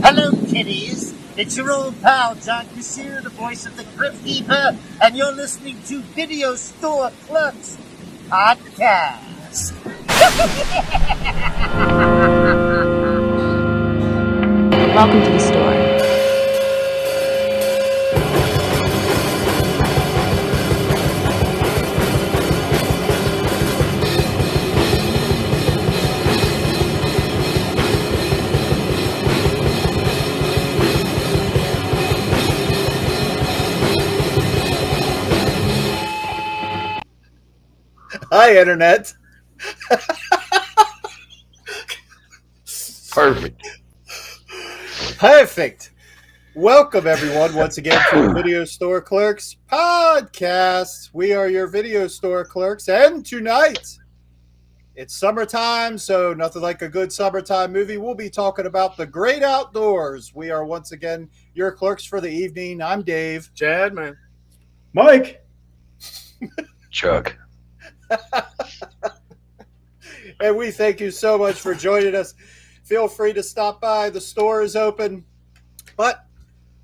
Hello, kiddies. It's your old pal, John Kassir, the voice of the Crypt Keeper, and you're listening to Video Store Clerks Podcast. Welcome to the store. Hi, Internet. Perfect. Welcome, everyone, once again to the Video Store Clerks Podcast. We are your Video Store Clerks, and tonight, it's summertime, so nothing like a good summertime movie. We'll be talking about the great outdoors. We are once again your clerks for the evening. I'm Dave. Chad, man. Mike. Chuck. And we thank you so much for joining us. Feel free to stop by. The store is open. But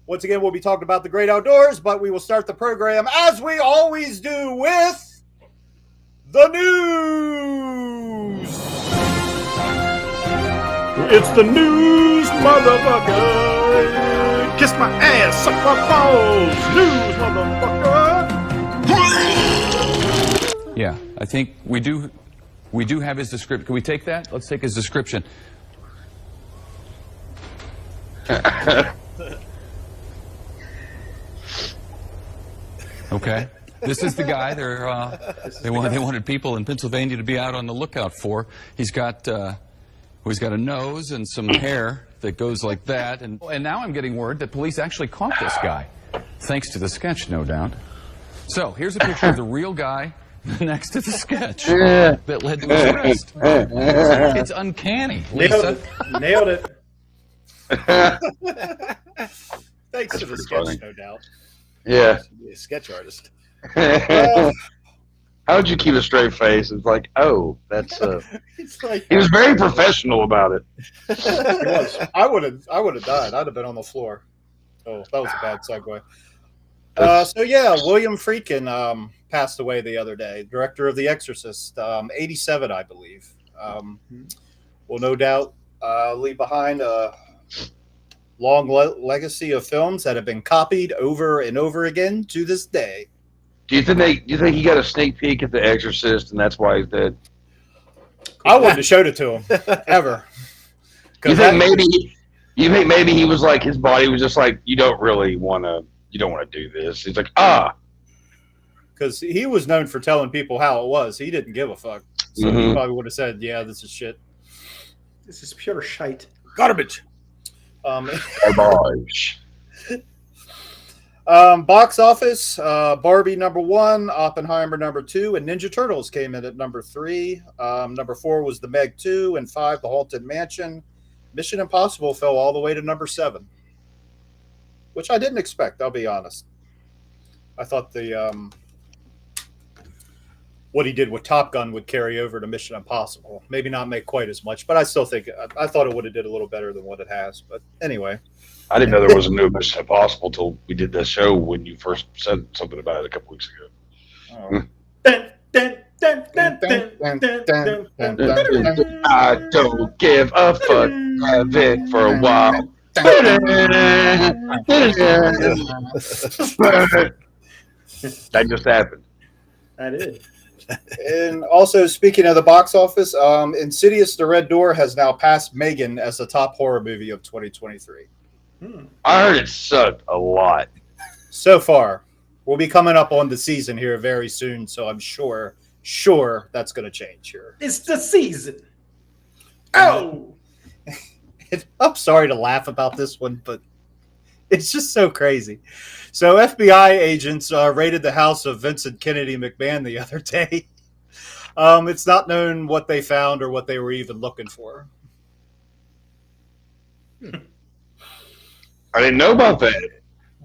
once again, we'll be talking about the great outdoors, but we will start the program as we always do with the news. It's the news, motherfucker. Kiss my ass, suck my balls. News, motherfucker. Yeah, I think we do have his description. Can we take that? Let's take his description. Okay. This is the guy they wanted people in Pennsylvania to be out on the lookout for. He's got a nose and some hair that goes like that, and now I'm getting word that police actually caught this guy, thanks to the sketch, no doubt. So here's a picture of the real guy next to the sketch that led to his arrest. It's uncanny, Lisa. Nailed it. Thanks to the sketch, no doubt. Yeah. Be a sketch artist. How would you keep a straight face? It's like, oh, that's. It's like, he was very professional about it. It was. I would have died. I'd have been on the floor. Oh, that was a bad segue. So yeah, William Friedkin passed away the other day. Director of The Exorcist, 87, I believe. Will no doubt leave behind a long legacy of films that have been copied over and over again to this day. Do you think he got a sneak peek at The Exorcist, and that's why he's dead? I wouldn't have showed it to him ever. You think maybe he was like, his body was just like, you don't want to do this. He's like, because he was known for telling people how it was. He didn't give a fuck. So he probably would have said, yeah, this is shit. This is pure shite. Garbage. garbage. Box office, Barbie #1, Oppenheimer #2, and Ninja Turtles came in at #3. #4 was The Meg 2, and 5, The Haunted Mansion. Mission Impossible fell all the way to #7, which I didn't expect, I'll be honest. I thought what he did with Top Gun would carry over to Mission Impossible. Maybe not make quite as much, but I still think I thought it would have did a little better than what it has. But anyway. I didn't know there was a new Mission Impossible until we did this show when you first said something about it a couple weeks ago. I don't give a fuck. I've been for a while. That just happened. That is. And also, speaking of the box office, Insidious: The Red Door has now passed Megan as the top horror movie of 2023. I heard it sucked a lot. So far. We'll be coming up on the season here very soon, so I'm sure that's going to change here. It's the season. Oh! I'm sorry to laugh about this one, but it's just so crazy. So FBI agents raided the house of Vincent Kennedy McMahon the other day. It's not known what they found or what they were even looking for. I didn't know about that.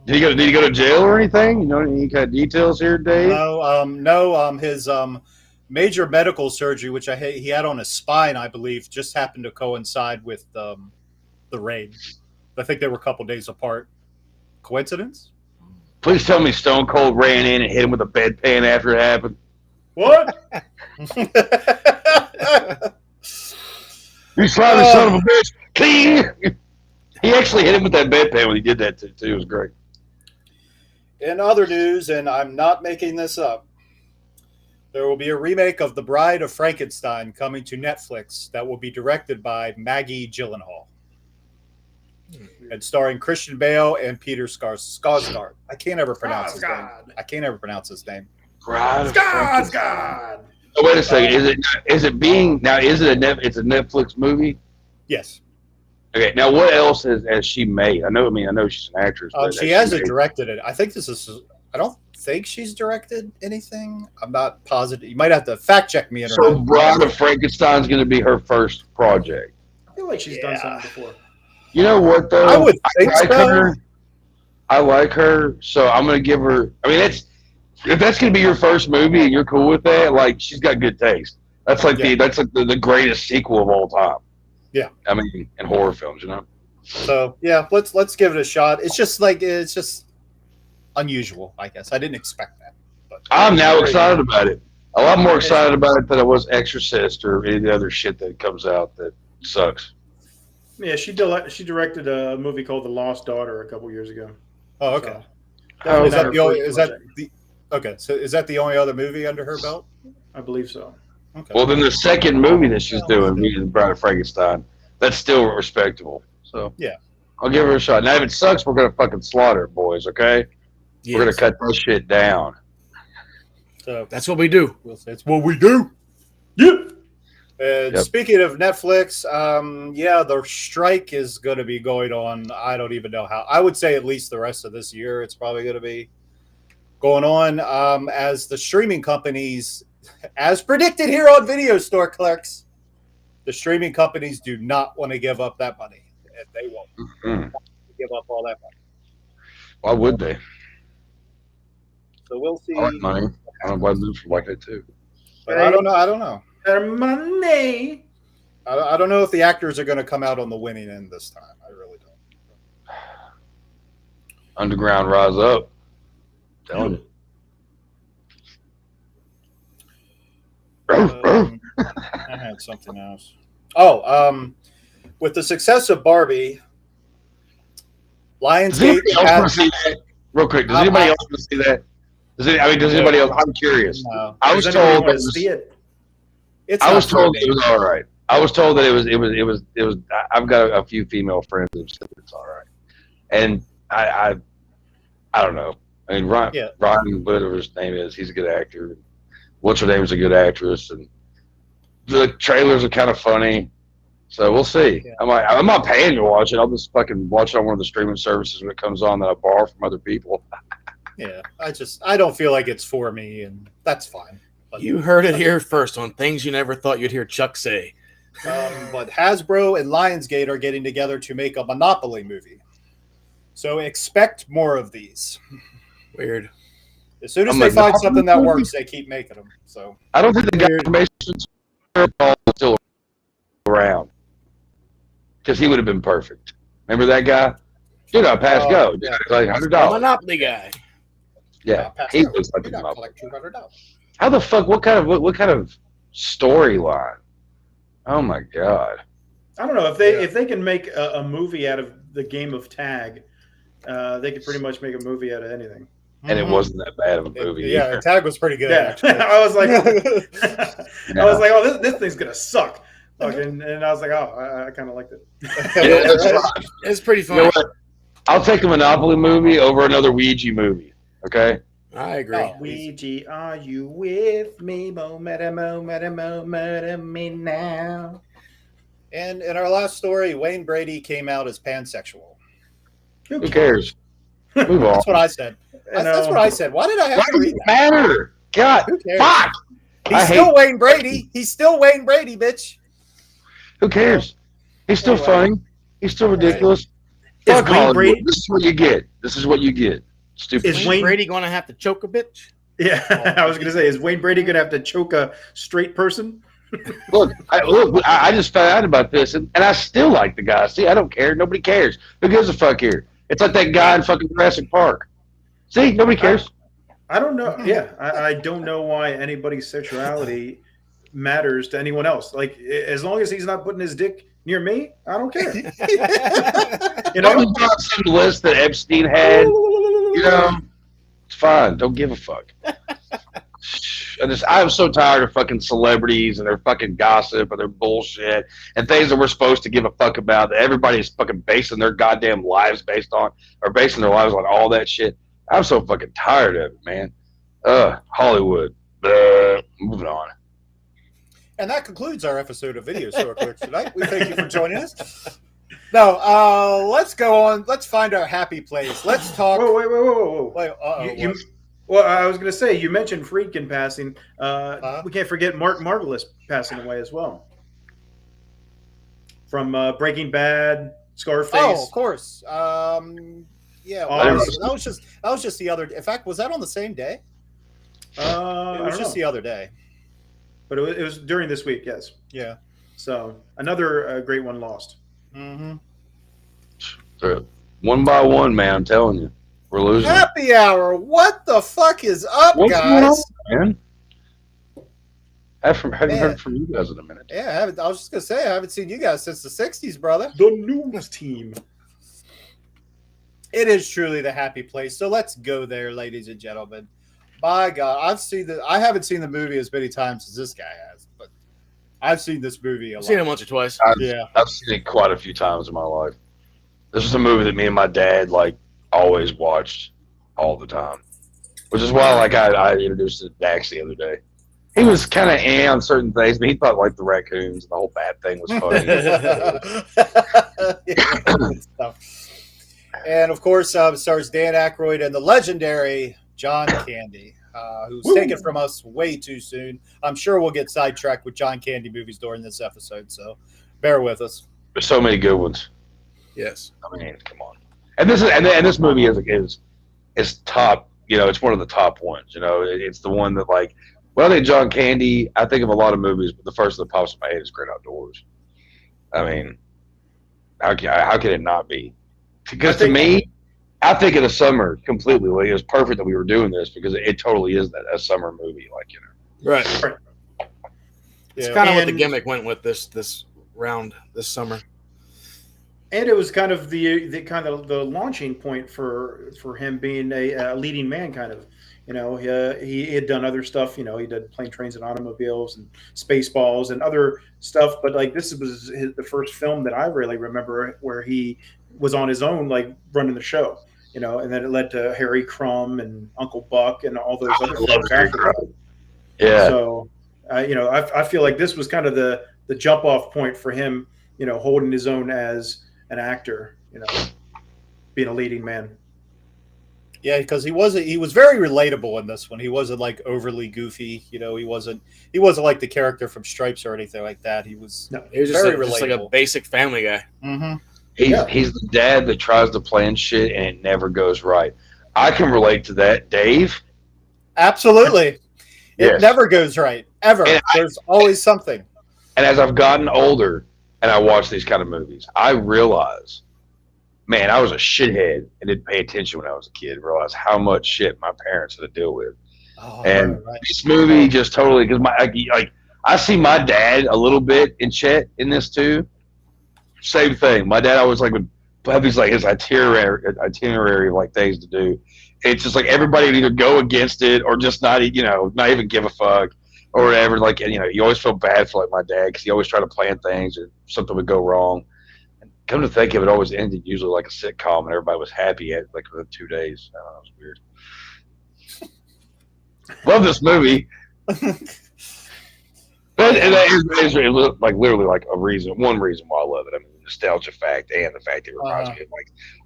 Did he go to jail or anything? You know any kind of details here, Dave? No. His major medical surgery, which he had on his spine, I believe, just happened to coincide with the raid. I think they were a couple days apart. Coincidence? Please tell me Stone Cold ran in and hit him with a bedpan after it happened. What? You slimy son of a bitch! King! He actually hit him with that bedpan when he did that too. It was great. In other news, and I'm not making this up, there will be a remake of The Bride of Frankenstein coming to Netflix that will be directed by Maggie Gyllenhaal. And starring Christian Bale and Peter Skarsgård. I can't ever pronounce his name. God. Oh, wait a second. Is it a Netflix movie? Yes. Okay. Now, what else has she made? I know she's an actress. But She hasn't directed it. I don't think she's directed anything. I'm not positive. You might have to fact check me. So, Bride of Frankenstein's going to be her first project. I feel like she's done something before. You know what, though? I would think so. I like her, so I'm going to give her. I mean, if that's going to be your first movie and you're cool with that, like, she's got good taste. That's like the greatest sequel of all time. Yeah. I mean, in horror films, you know. So yeah, let's give it a shot. It's just unusual, I guess. I didn't expect that. But I'm now excited about it. A lot more excited about it than I was Exorcist or any of the other shit that comes out that sucks. Yeah, she directed a movie called The Lost Daughter a couple years ago. Oh, okay. So, Is that the only other movie under her belt? I believe so. Okay. Well, then the second movie that she's doing, The Bride of Frankenstein, that's still respectable. So yeah, I'll give her a shot. Now, if it sucks, we're gonna fucking slaughter it, boys. Okay? Yes. We're gonna cut this shit down. So that's what we do. It's what we do. Yep. And speaking of Netflix, the strike is going to be going on. I don't even know how. I would say at least the rest of this year, it's probably going to be going on as the streaming companies, as predicted here on Video Store Clerks, the streaming companies do not want to give up that money. And they won't give up all that money. Why would they? So we'll see. I like money. I don't know why they like it too. But I don't know. Their money. I don't know if the actors are going to come out on the winning end this time. I really don't. Underground, rise up. Telling you. I had something else. With the success of Barbie, Lionsgate. Real quick, does anybody else want to see that? Does anybody else? I'm curious. No. I was told that it was all right. I was told that it was. I've got a few female friends who said it's all right, and I don't know. I mean, Ryan, whatever his name is, he's a good actor. What's her name is a good actress, and the trailers are kind of funny. So we'll see. Yeah. I'm not paying to watch it. I'll just fucking watch it on one of the streaming services when it comes on that I borrow from other people. Yeah, I don't feel like it's for me, and that's fine. But, you heard it here first on things you never thought you'd hear Chuck say. But Hasbro and Lionsgate are getting together to make a Monopoly movie. So expect more of these. Weird. As soon as they find something that works, they keep making them. So I don't think the guy information's still around because he would have been perfect. Remember that guy? Dude, I passed go. Yeah, like $100. Monopoly guy. Yeah, he looks like a Monopoly. How the fuck? What kind of storyline? Oh my god! I don't know if they can make a movie out of the game of tag. They could pretty much make a movie out of anything. And it wasn't that bad of a movie. Yeah, tag was pretty good. Yeah. Actually. I was like, oh, this thing's gonna suck. And I was like, oh, I kind of liked it. It's pretty fun. You know what? I'll take a Monopoly movie over another Ouija movie. Okay. I agree. Oh, Ouija, are you with me? Me now. And in our last story, Wayne Brady came out as pansexual. Who cares? Move on. That's what I said. That's what I said. Why did I have to read that? Matter? God, who cares? Fuck. He's still Wayne Brady. He's still Wayne Brady, bitch. Who cares? He's still funny. He's still ridiculous. Is Wayne Brady? This is what you get. This is what you get. Stupid. Is Wayne Brady going to have to choke a bitch? Yeah, I was going to say, is Wayne Brady going to have to choke a straight person? Look, I just found out about this, and I still like the guy. See, I don't care. Nobody cares. Who gives a fuck here? It's like that guy in fucking Jurassic Park. See, nobody cares. I don't know. Yeah, I don't know why anybody's sexuality matters to anyone else. Like, as long as he's not putting his dick near me, I don't care. You know, on some list that Epstein had. You know, it's fine. Don't give a fuck. I'm so tired of fucking celebrities and their fucking gossip and their bullshit and things that we're supposed to give a fuck about that everybody's fucking basing their goddamn lives basing their lives on all that shit. I'm so fucking tired of it, man. Hollywood. Moving on. And that concludes our episode of Video Store Clerks tonight. We thank you for joining us. No, let's go on. Let's find our happy place. Let's talk. Whoa. Wait, well, I was going to say, you mentioned Freak in passing. We can't forget Mark Margolis passing away as well. From Breaking Bad, Scarface. Oh, of course. Yeah, that was just the other. In fact, was that on the same day? It was just the other day. But it was during this week, yes. Yeah. So another great one lost. Mm-hmm. One by one, man. I'm telling you, we're losing. Happy hour. What the fuck is up, What's guys? going on, man? I haven't heard from you guys in a minute. Yeah, I was just gonna say I haven't seen you guys since the '60s, brother. The news team. It is truly the happy place. So let's go there, ladies and gentlemen. My God, I haven't seen the movie as many times as this guy has, but I've seen this movie a lot. I've seen it once or twice. I've seen it quite a few times in my life. This was a movie that me and my dad always watched all the time, which is why I introduced it to Dax the other day. He was kind of on certain things, but he thought the raccoons and the whole bat thing was funny. And of course, stars Dan Akroyd and the legendary John Candy, who's taken from us way too soon. I'm sure we'll get sidetracked with John Candy movies during this episode, so bear with us. There's so many good ones. Yes, I mean, come on. And this movie is top. You know, it's one of the top ones. You know, it's the one that when I think John Candy, I think of a lot of movies, but the first that pops in my head is Great Outdoors. I mean, how can it not be? Because to me, I think of the summer completely. It was perfect that we were doing this because it totally is a summer movie, Right. It's Yeah. kind of what the gimmick went with this summer. And it was kind of the launching point for him being a leading man, kind of. You know, he had done other stuff. You know, he did Plane, Trains, and Automobiles and Spaceballs and other stuff. But this was the first film that I really remember where he was on his own, running the show. You know, and then it led to Harry Crumb and Uncle Buck and all those other films after that. Yeah. So, I feel like this was kind of the jump off point for him. You know, holding his own as an actor. You know, being a leading man. Yeah, because he was very relatable in this one. He wasn't overly goofy. You know, he wasn't like the character from Stripes or anything like that. He was just very relatable. Just like a basic family guy. Mm-hmm. He's the dad that tries to plan shit and it never goes right. I can relate to that, Dave. Absolutely. Yes. It never goes right, ever. There's always something. And as I've gotten older and I watch these kind of movies, I realize, man, I was a shithead and didn't pay attention when I was a kid. Realize how much shit my parents had to deal with. This movie just totally, because I see my dad a little bit in Chet in this too. Same thing. My dad always would have his itinerary of things to do. It's just everybody would either go against it or just not even give a fuck or whatever. You always feel bad for my dad because he always tried to plan things or something would go wrong. And come to think of it, always ended usually like a sitcom and everybody was happy within 2 days. I don't know, it was weird. Love this movie. But it is literally one reason why I love it. I mean, the nostalgia fact and the fact it reminds me of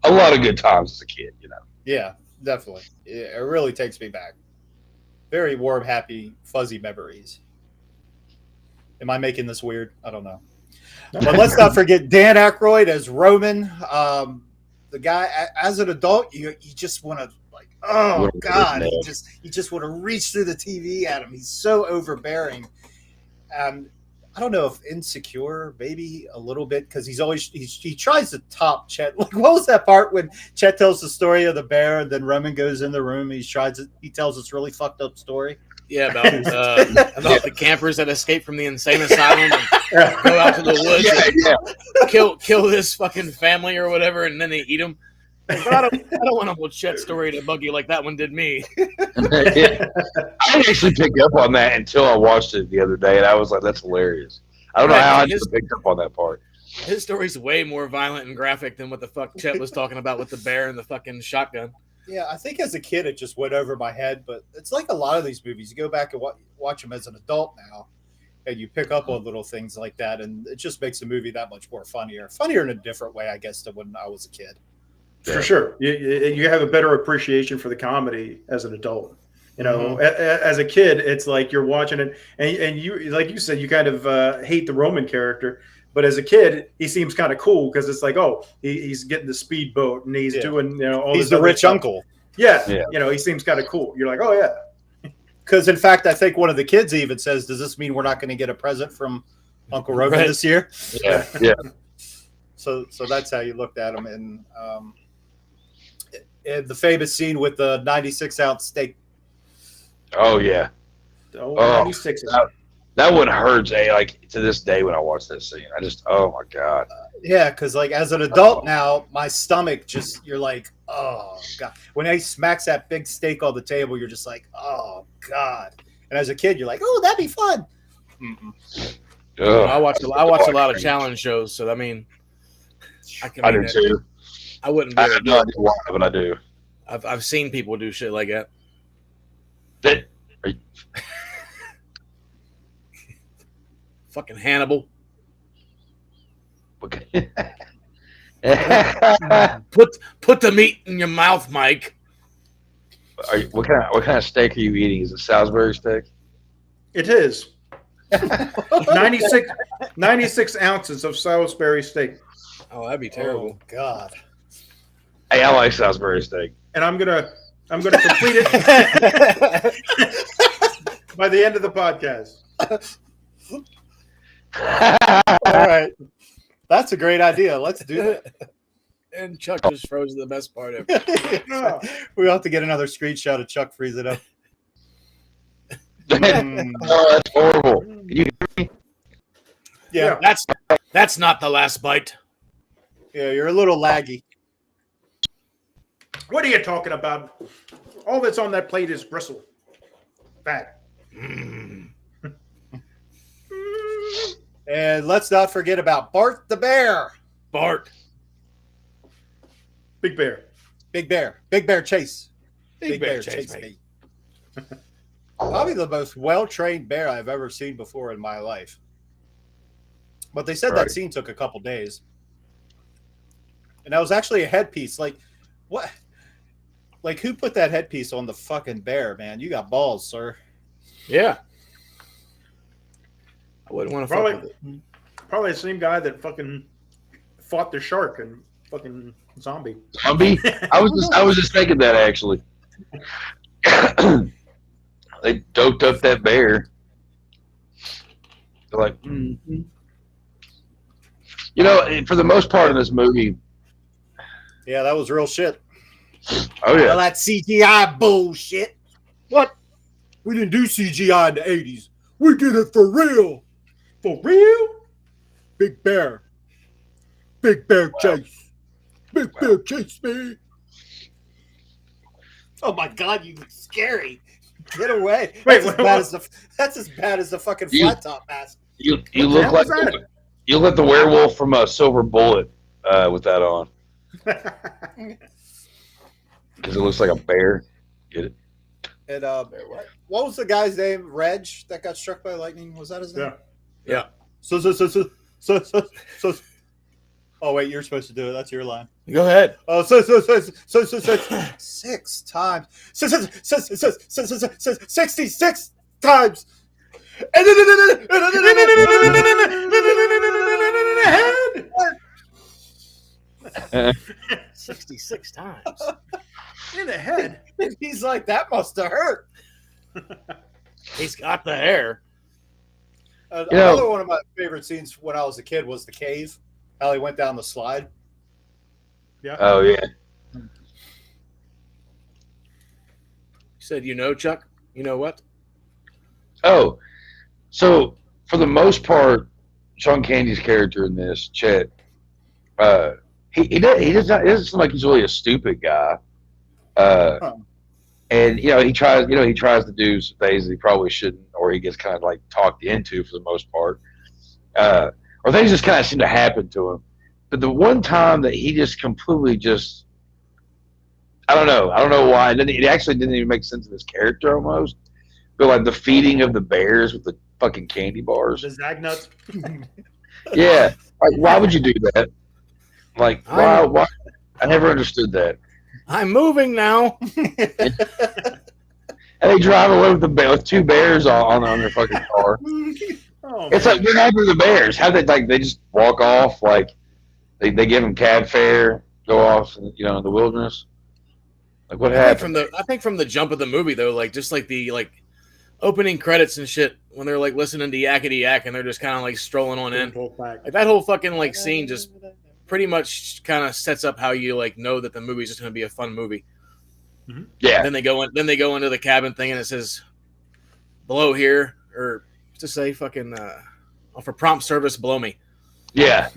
a lot of good times as a kid, you know. Yeah, definitely. It really takes me back. Very warm, happy, fuzzy memories. Am I making this weird? I don't know. But let's not forget Dan Akroyd as Roman. The guy, as an adult, you just want to Oh God, you just want to reach through the TV at him. He's so overbearing. I don't know if insecure, maybe a little bit, because he tries to top Chet. Like, what was that part when Chet tells the story of the bear, and then Roman goes in the room and he tells this really fucked up story. Yeah, about the campers that escape from the insane asylum and go out to the woods, and kill this fucking family or whatever, and then they eat them. But I don't want a whole Chet story to bug you like that one did me. I actually picked up on that until I watched it the other day, and I was like, "That's hilarious." I don't know how I just picked up on that part. His story's way more violent and graphic than what the fuck Chet was talking about with the bear and the fucking shotgun. Yeah, I think as a kid it just went over my head, but it's like a lot of these movies. You go back and watch them as an adult now, and you pick up on little things like that, and it just makes the movie that much more funnier in a different way, I guess, than when I was a kid. For sure. You have a better appreciation for the comedy as an adult. You know, as a kid, it's like you're watching it, and you, like you said, you kind of hate the Roman character. But as a kid, he seems kind of cool because it's like, oh, he's getting the speedboat and he's doing, all he's the rich uncle. Yeah. He seems kind of cool. You're like, oh, yeah. Because, in fact, I think one of the kids even says, does this mean we're not going to get a present from Uncle Roman this year? Yeah. So that's how you looked at him. And the famous scene with the 96-ounce steak. Oh, yeah. 96. That one hurts, like, to this day when I watch that scene. I just, oh, my God. Yeah, because, like, as an adult now, my stomach just, you're like, oh, God. When he smacks that big steak on the table, you're just like, oh, God. And as a kid, you're like, oh, that'd be fun. I watch a lot of challenge shows, so, I mean, I do, too. I wouldn't. I have no idea why, but I do. I've seen people do shit like that. Fucking Hannibal. Okay. Put the meat in your mouth, Mike. What kind of steak are you eating? Is it Salisbury steak? It is. 96 ounces of Salisbury steak. Oh, that'd be terrible. Oh, God. Hey, I like Salisbury steak. And I'm gonna complete it by the end of the podcast. All right. That's a great idea. Let's do that. And Chuck just froze the best part of it. We'll have to get another screenshot of Chuck freezing up. Oh, that's horrible. You hear me? Yeah. That's not the last bite. Yeah, you're a little laggy. What are you talking about? All that's on that plate is bristle. Fat. And let's not forget about Bart the Bear. Bart. Big Bear. Big Bear. Big Bear Chase. Big Bear Chase me. Probably the most well-trained bear I've ever seen before in my life. But they said that scene took a couple days. And that was actually a headpiece. Like, what? Like, who put that headpiece on the fucking bear, man? You got balls, sir. Yeah. I wouldn't want to fuck with it. Probably the same guy that fucking fought the shark and fucking Zombie. Zombie? I was just thinking that, actually. They doped up that bear. They're like, You know, for the most part of this movie. Yeah, that was real shit. Oh, yeah. Well, that CGI bullshit. What? We didn't do CGI in the 80s. We did it for real. For real? Big Bear. Big Bear Chase. Big Bear Chase me. Oh, my God, you look scary. Get away. That's as bad as the fucking flat top mask. You look like you look the werewolf from a Silver Bullet with that on. Because it looks like a bear. Get it? And what was the guy's name? Reg that got struck by lightning? Was that his name? Yeah. So. Oh wait, you're supposed to do it. That's your line. Go ahead. Oh, so 6 times. 66 times. 66 times. In the head. He's like, that must have hurt. He's got the hair. Another one of my favorite scenes when I was a kid was the cave. How he went down the slide. Yeah. Oh yeah. You said, Chuck? You know what? Oh, so for the most part, Sean Candy's character in this, Chet, he doesn't seem like he's really a stupid guy. And he tries to do some things that he probably shouldn't, or he gets kind of like talked into for the most part, or things just kind of seem to happen to him. But the one time that he just completely I don't know why. It actually didn't even make sense of his character almost. But like the feeding of the bears with the fucking candy bars. The Zag nuts. Yeah. Like, why would you do that? Like, why? I never understood that. I'm moving now. And they drive away with two bears on their fucking car. Oh, It's like, what happened to the bears? How they just walk off? Like, they give them cab fare, go off, in the wilderness. Like, what happened? I think from the jump of the movie though, like just like the opening credits and shit when they're like listening to Yakety Yak and they're just kind of like strolling on in. Like that whole fucking like scene just pretty much kind of sets up how you like know that the movie's just going to be a fun movie. Mm-hmm. Yeah. Then they go into the cabin thing and it says below here or to say fucking for prompt service below me. Yeah.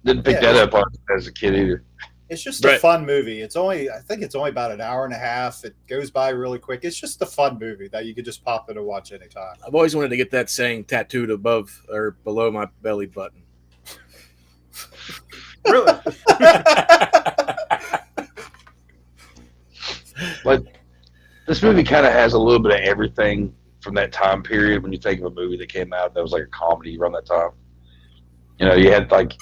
Didn't pick that up as a kid either. It's just a fun movie. I think it's only about an hour and a half. It goes by really quick. It's just a fun movie that you could just pop in and watch anytime. I've always wanted to get that saying tattooed above or below my belly button. Really? But this movie kind of has a little bit of everything from that time period when you think of a movie that came out that was like a comedy around that time. You had like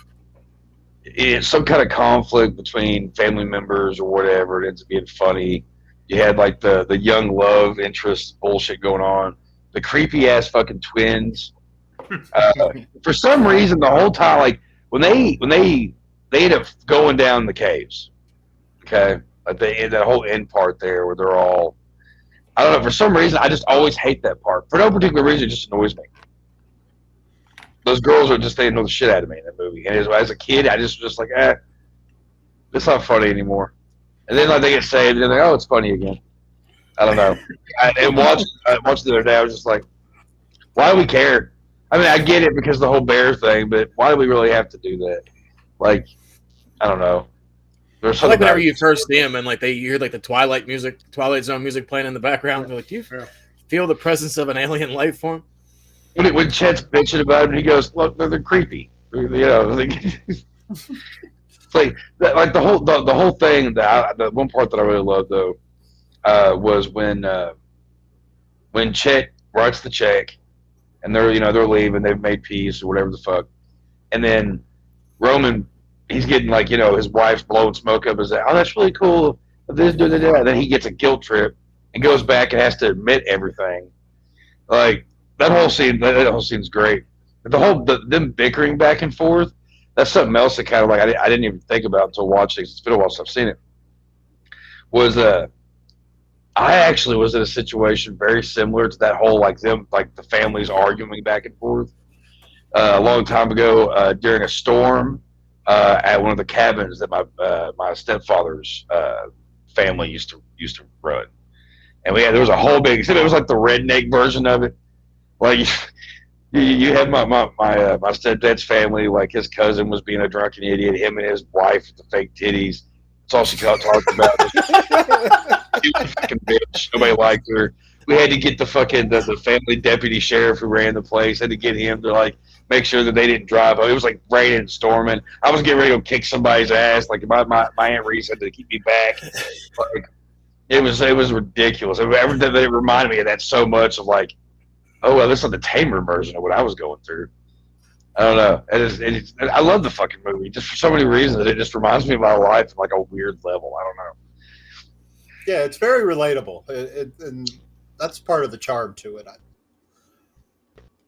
some kind of conflict between family members or whatever. It ends up being funny. You had like the young love interest bullshit going on. The creepy ass fucking twins. For some reason, the whole time, like when they end up going down the caves, okay, like that whole end part there where they're all, I don't know, for some reason I just always hate that part. For no particular reason, it just annoys me. Those girls they annoy the shit out of me in that movie. And as a kid, I just like, it's not funny anymore. And then like they get saved, and they're like, oh, it's funny again. I don't know. I watched the other day. I was just like, why do we care? I mean, I get it because of the whole bear thing, but why do we really have to do that? Like, I don't know. There's I like whenever you first see them and like you hear like the Twilight Zone music playing in the background. You're like, do you feel the presence of an alien life form? When Chet's bitching about it, he goes, "Look, they're creepy." It's like that, like the whole thing. The one part that I really loved though was when Chet writes the check and they're leaving. They've made peace or whatever the fuck, and then Roman, he's getting like his wife's blowing smoke up his ass. Oh, that's really cool. This, and then he gets a guilt trip and goes back and has to admit everything. Like. That whole scene's great. Them bickering back and forth, that's something else that kind of like I didn't even think about until watching it. It's been a while since I've seen it. I actually was in a situation very similar to that whole like the families arguing back and forth a long time ago during a storm at one of the cabins that my stepfather's family used to run, and there was a whole big. It was like the redneck version of it. Like you had my stepdad's family, like his cousin was being a drunken idiot, him and his wife with the fake titties. That's all she talked about. She was a fucking bitch. Nobody liked her. We had to get the fucking the family deputy sheriff who ran the place. Had to get him to like make sure that they didn't drive. It was like raining and storming. I was getting ready to go kick somebody's ass. Like my Aunt Reese had to keep me back. Like, it was ridiculous. It reminded me of that so much of like. Oh, well, this is the tamer version of what I was going through. I don't know. I love the fucking movie just for so many reasons. It just reminds me of my life on like a weird level. I don't know. Yeah, it's very relatable, and that's part of the charm to it.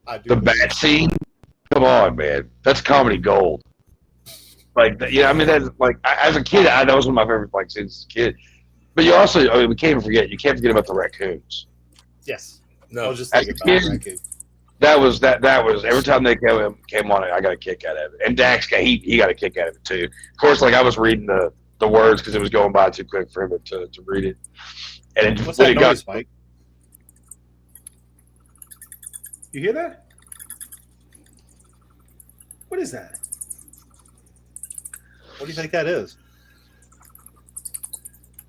I do. The bat scene? Come on, man. That's comedy gold. Like, I mean, that's like as a kid, that was one of my favorite like scenes as a kid. But you also, I mean, we can't forget. You can't forget about the raccoons. Yes. No, I was just as thinking a about kid, raccoons. That was every time they came on it, I got a kick out of it. And Dax he got a kick out of it too. Of course, like I was reading the words because it was going by too quick for him to read it. And What's that noise, Mike? You hear that? What is that? What do you think that is?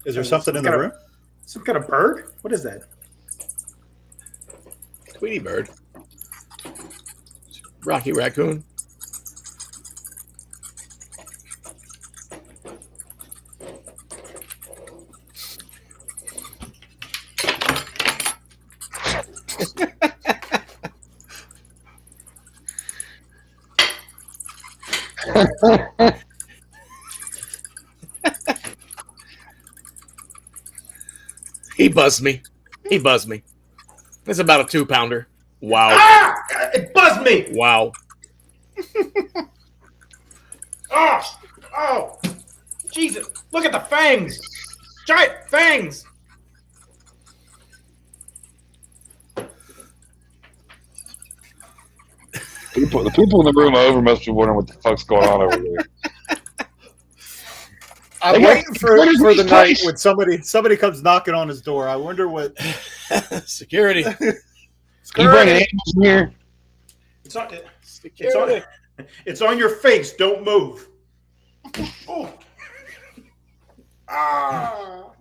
Is there something in the room? Some kind of bird? What is that? Tweety bird. Rocky raccoon. He buzzed me. It's about a 2-pounder. Wow. Ah! It buzzed me! Wow. Oh! Jesus! Look at the fangs! Giant fangs! The people in the room over must be wondering what the fuck's going on over there. I'm waiting for the night when somebody comes knocking on his door. I wonder what Security. You bring animals in here? It's on your face. Don't move. Oh. Ah.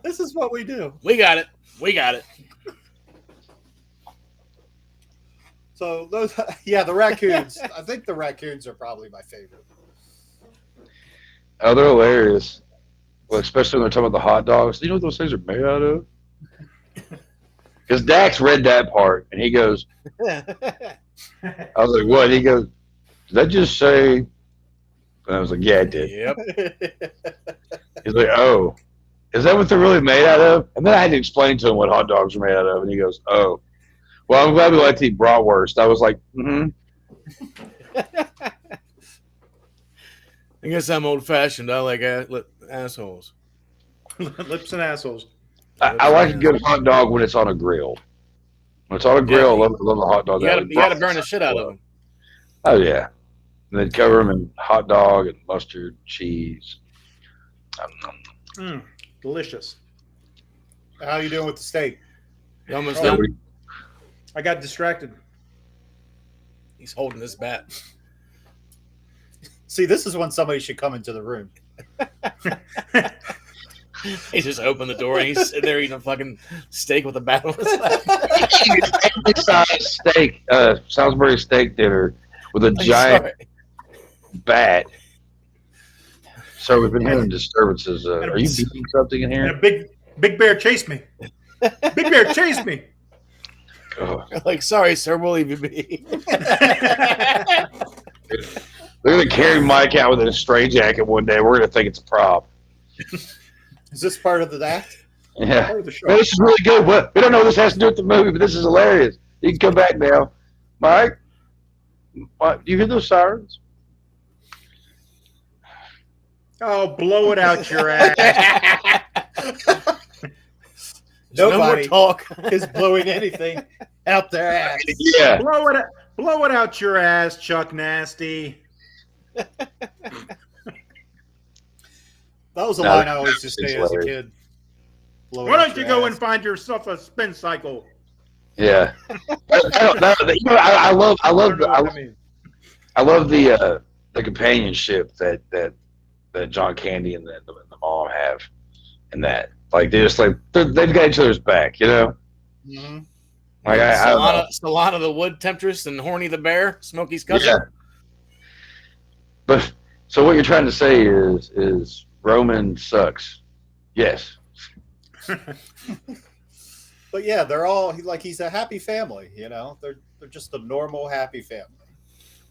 This is what we do. We got it. So those, the raccoons. I think the raccoons are probably my favorite. Oh, they're hilarious. Well, especially when they're talking about the hot dogs. Do you know what those things are made out of? Because Dax read that part, and he goes, I was like, what? He goes, did that just say? And I was like, yeah, it did. Yep. He's like, oh, is that what they're really made out of? And then I had to explain to him what hot dogs are made out of, and he goes, oh. Well, I'm glad we like to eat bratwurst. I was like, mm-hmm. I guess I'm old-fashioned. I like assholes. Lips and assholes. I like a good hot dog when it's on a grill. When it's on a grill, I love the hot dog. You gotta burn the shit out of them. Oh, yeah. And then cover them in hot dog and mustard, cheese. Delicious. How you doing with the steak? You almost done? I got distracted. He's holding this bat. See, this is when somebody should come into the room. He just opened the door and he's sitting there eating a fucking steak with a bat on his lap. Steak, Salisbury steak dinner with a giant bat. So we've been having disturbances. Are you beating something in here? And a big bear chased me. Big bear chased me. Oh. Like, sorry, sir, we'll leave you be. They're going to carry Mike out with a stray jacket one day. We're going to think it's a prop. Is this part of the act? Yeah. Part of the show. Man, this is really good. We don't know what this has to do with the movie, but this is hilarious. You can come back now. Mike, do you hear those sirens? Oh, blow it out your ass. Nobody is blowing anything out their ass. Yeah. Blow it out your ass, Chuck Nasty. That was a line I always used to say as a kid. Why don't you go and find yourself a spin cycle? Yeah. I love the companionship that John Candy and the mom have, and that like they've got each other's back, you know. Mm-hmm. Like Solana the wood temptress and Horny the bear, Smokey's cousin. Yeah. But so what you're trying to say is Roman sucks. Yes. But yeah, they're all he's a happy family, you know. They're just a normal happy family.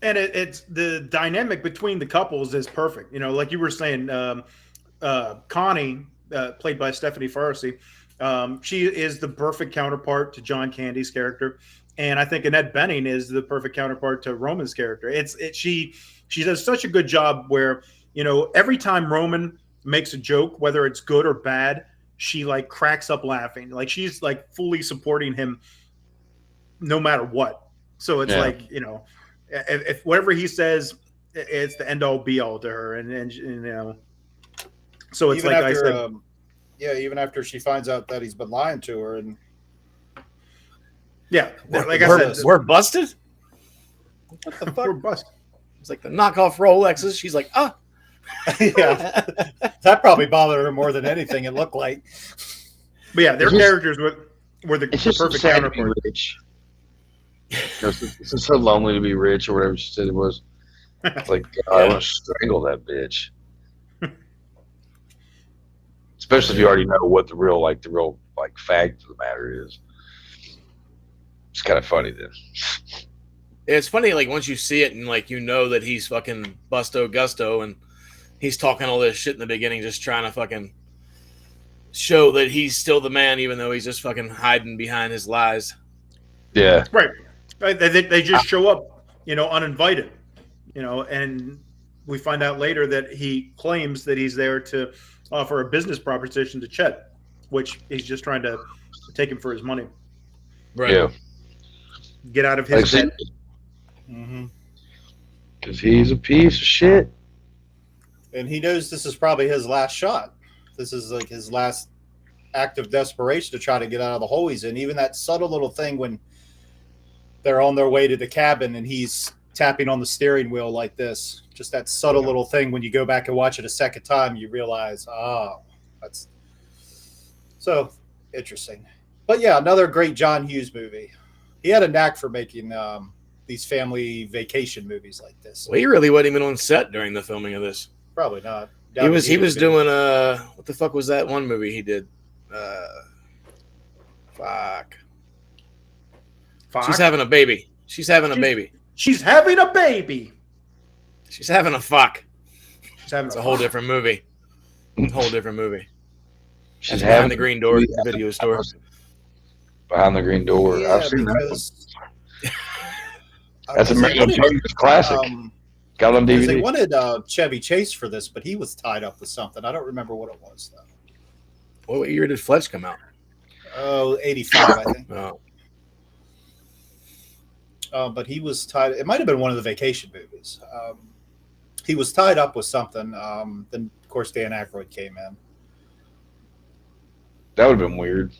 And it's the dynamic between the couples is perfect. You know, like you were saying, Connie, played by Stephanie Farsi, she is the perfect counterpart to John Candy's character. And I think Annette Bening is the perfect counterpart to Roman's character. She does such a good job where, you know, every time Roman makes a joke, whether it's good or bad, she like cracks up laughing. Like she's like fully supporting him no matter what. So it's like, you know, if whatever he says, it's the end all be all to her. And you know, so it's even like after, I said, even after she finds out that he's been lying to her, and like I said, we're busted. what the fuck? we're busted. It's like the knockoff Rolexes. She's like, Yeah, that probably bothered her more than anything. It looked like, But yeah, their characters were the It's just perfect sad to be counterpart. rich. It's just so lonely to be rich, or whatever she said it was. It's like, God, I want to strangle that bitch. Especially if you already know what the real fact of the matter is. It's kind of funny then. it's funny. Like once you see it and like you know that he's fucking Busto Gusto and he's talking all this shit in the beginning, just trying to fucking show that he's still the man, even though he's just fucking hiding behind his lies. Yeah. Right. They just show up, you know, uninvited, you know, and we find out later that he claims that he's there to offer a business proposition to Chet, which he's just trying to take him for his money. Right. Yeah. Get out of his debt. Because he's a piece of shit. and he knows this is probably his last shot. This is like his last act of desperation to try to get out of the hole he's in. Even that subtle little thing when they're on their way to the cabin and he's tapping on the steering wheel like this, just that subtle little thing. When you go back and watch it a second time, you realize, oh, that's so interesting. But yeah, another great John Hughes movie. He had a knack for making these family vacation movies like this. Well, he really wasn't even on set during the filming of this. Probably not. He was doing what the fuck was that one movie he did? Fuck. She's having a baby. She's having a baby. She's having a baby. She's having a fuck. She's having It's a whole different movie. Whole different movie. She's That's behind having the green door at the video store. Behind the green door. Yeah, I've seen that. because That's a classic. Got on because they DVD. wanted Chevy Chase for this, but he was tied up with something. I don't remember what it was, though. What year did Fletch come out? Oh, 85, I think. Oh. But he was tied. It might have been one of the vacation movies. He was tied up with something. Then, of course, Dan Akroyd came in. That would have been weird.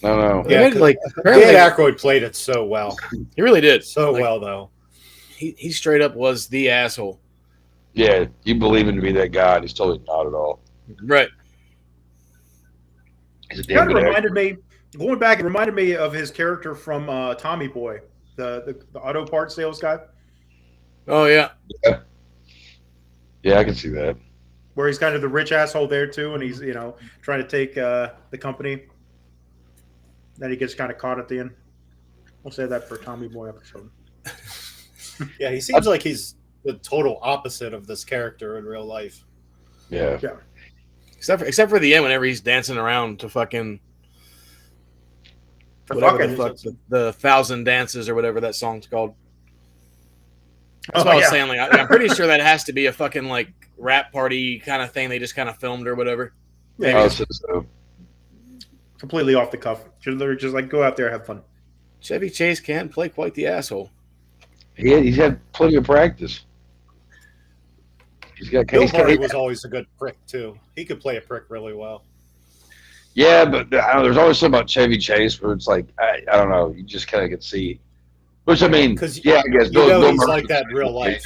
No. Yeah, like Dan Akroyd played it so well. He really did. So well, though. He straight up was the asshole. Yeah, you believe him to be that guy, and he's totally not at all. Right. He's a It damn kind of good reminded actor. me, going back, it reminded me of his character from Tommy Boy, the auto parts sales guy, Oh yeah. Yeah, I can see that. where he's kind of the rich asshole there too, and he's trying to take the company. Then he gets kind of caught at the end. We'll save that for a Tommy Boy episode. Yeah, he seems like he's the total opposite of this character in real life. Yeah. Except for the end, whenever he's dancing around to fucking For whatever fucking. the fuck the 1,000 dances or whatever that song's called. That's Oh, what I was yeah. saying. Like, I'm pretty sure that has to be a fucking like rap party kind of thing. They just kind of filmed or whatever. Yeah, Oh, so. completely off the cuff. They're just like, go out there, have fun. Chevy Chase can play quite the asshole. He's had plenty of practice. Bill Murray was always a good prick, too. He could play a prick really well. Yeah, but there's always something about Chevy Chase where it's like, I don't know, you just kind of can see. Which, I mean, yeah, I guess Bill he's Murray, like that in real life.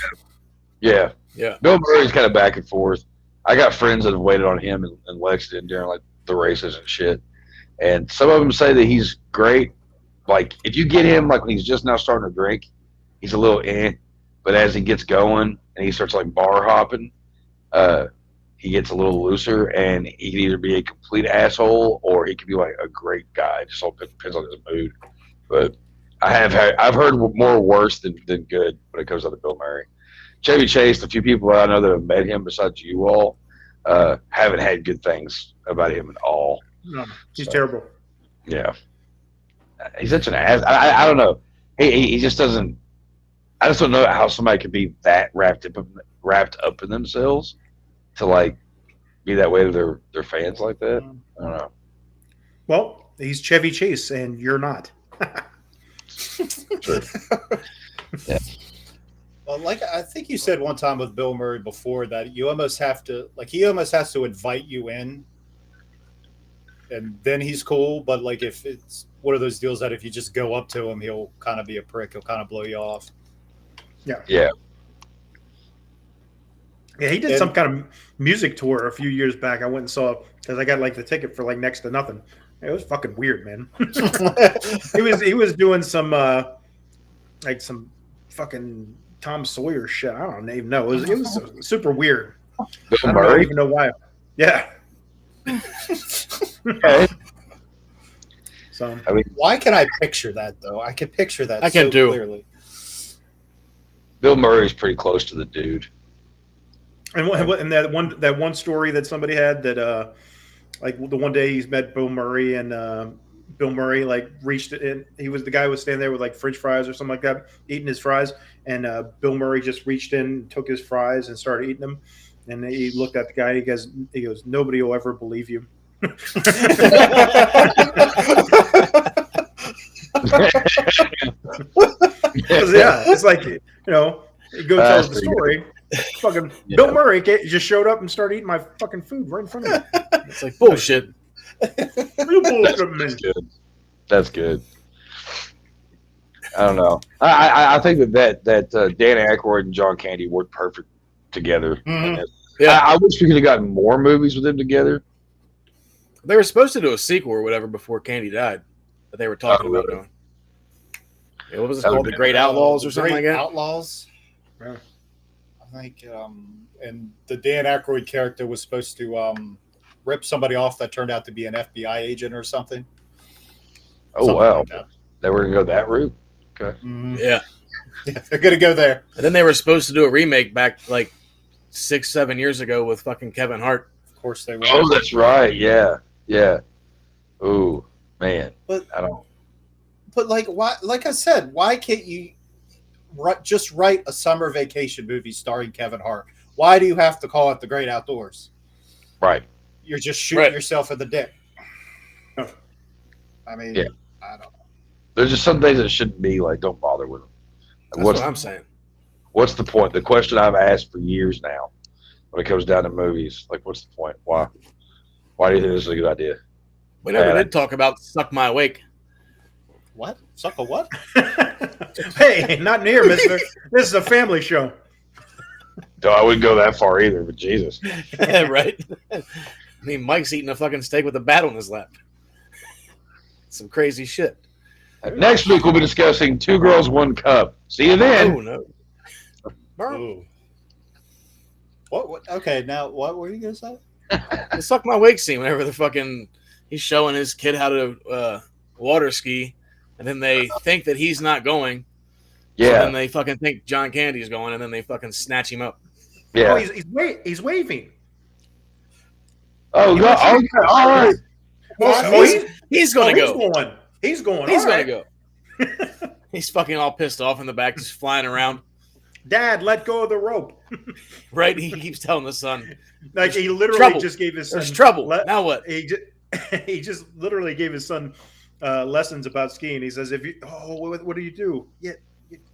Yeah. Yeah. Bill Murray's kind of back and forth. I got friends that have waited on him in Lexington during like the races and shit. And some of them say that he's great. Like, if you get him, like when he's just now starting to drink, he's a little but as he gets going and he starts like bar hopping, he gets a little looser, and he can either be a complete asshole or he can be like a great guy. It just all depends on his mood. But I've heard more worse than good when it comes to Bill Murray. Chevy Chase, the few people I know that have met him besides you all, haven't had good things about him at all. No, he's terrible. Yeah. he's such an ass. I don't know. He just doesn't. I just don't know how somebody could be that wrapped up in themselves to like be that way to their fans like that. I don't know. Well, he's Chevy Chase, and you're not. Sure. Yeah. Well, like I think you said one time with Bill Murray before that you almost have to he almost has to invite you in, and then he's cool. But like if it's one of those deals that if you just go up to him, he'll kind of be a prick. He'll kind of blow you off. Yeah. He did some kind of music tour a few years back. I went and saw because I got like the ticket for like next to nothing. It was fucking weird, man. he was doing some like some fucking Tom Sawyer shit. I don't even know. It was super weird. I don't even know why. Yeah. Okay. So I mean, why can I picture that though? I can picture that. I can too. Clearly. Bill Murray's pretty close to the dude. And that one story that somebody had that like the one day he's met Bill Murray and Bill Murray like reached it in. The guy was standing there with like French fries or something like that, eating his fries, and Bill Murray just reached in, took his fries, and started eating them. And he looked at the guy. He goes, "Nobody will ever believe you." Yeah, it's like you go tell the story. Fucking Bill Murray just showed up and started eating my fucking food right in front of me. It's like bullshit. That's good. I don't know. I think that Dan Akroyd and John Candy worked perfect together. Mm-hmm. Yeah, I wish we could have gotten more movies with them together. They were supposed to do a sequel or whatever before Candy died, that they were talking about doing. Yeah, what was it called? The Great Outlaws or something like that? Outlaws. Yeah. I think, and the Dan Akroyd character was supposed to rip somebody off that turned out to be an FBI agent or something. Oh, wow. Like they were going to go that route? Okay. Mm-hmm. Yeah. They're going to go there. And then they were supposed to do a remake back like 6-7 years ago with fucking Kevin Hart. Of course they were. Oh, that's right. Yeah. Yeah. Ooh, man. But I don't. But like, why? Like I said, why can't you just write a summer vacation movie starring Kevin Hart? Why do you have to call it The Great Outdoors? Right. You're just shooting yourself in the dick. I mean, yeah. I don't know. There's just some things that shouldn't be like. Don't bother with them. That's what I'm saying. What's the point? The question I've asked for years now, when it comes down to movies, like, what's the point? Why? Why do you think this is a good idea? We never did talk about Suck My Wake. What? Suck a what? Hey, not near, mister. This is a family show. No, I wouldn't go that far either, but Jesus. Yeah, right? I mean, Mike's eating a fucking steak with a bat on his lap. Some crazy shit. Next week, we'll be discussing Two Girls, One Cup. See you then. Oh, no. Ooh. What? Okay, now what were you going to say? The Suck My Wake scene, whenever he's showing his kid how to water ski, and then they think that he's not going. Yeah. And then they fucking think John Candy's going, and then they fucking snatch him up. Oh, Yeah. he's waving. Oh, God. Okay. All right. He's going to go. He's going to go. He's fucking all pissed off in the back, just flying around. Dad, let go of the rope. Right? He keeps telling the son. Like he literally just gave his son. There's trouble. Now what? He just literally gave his son lessons about skiing. He says, what do you do? You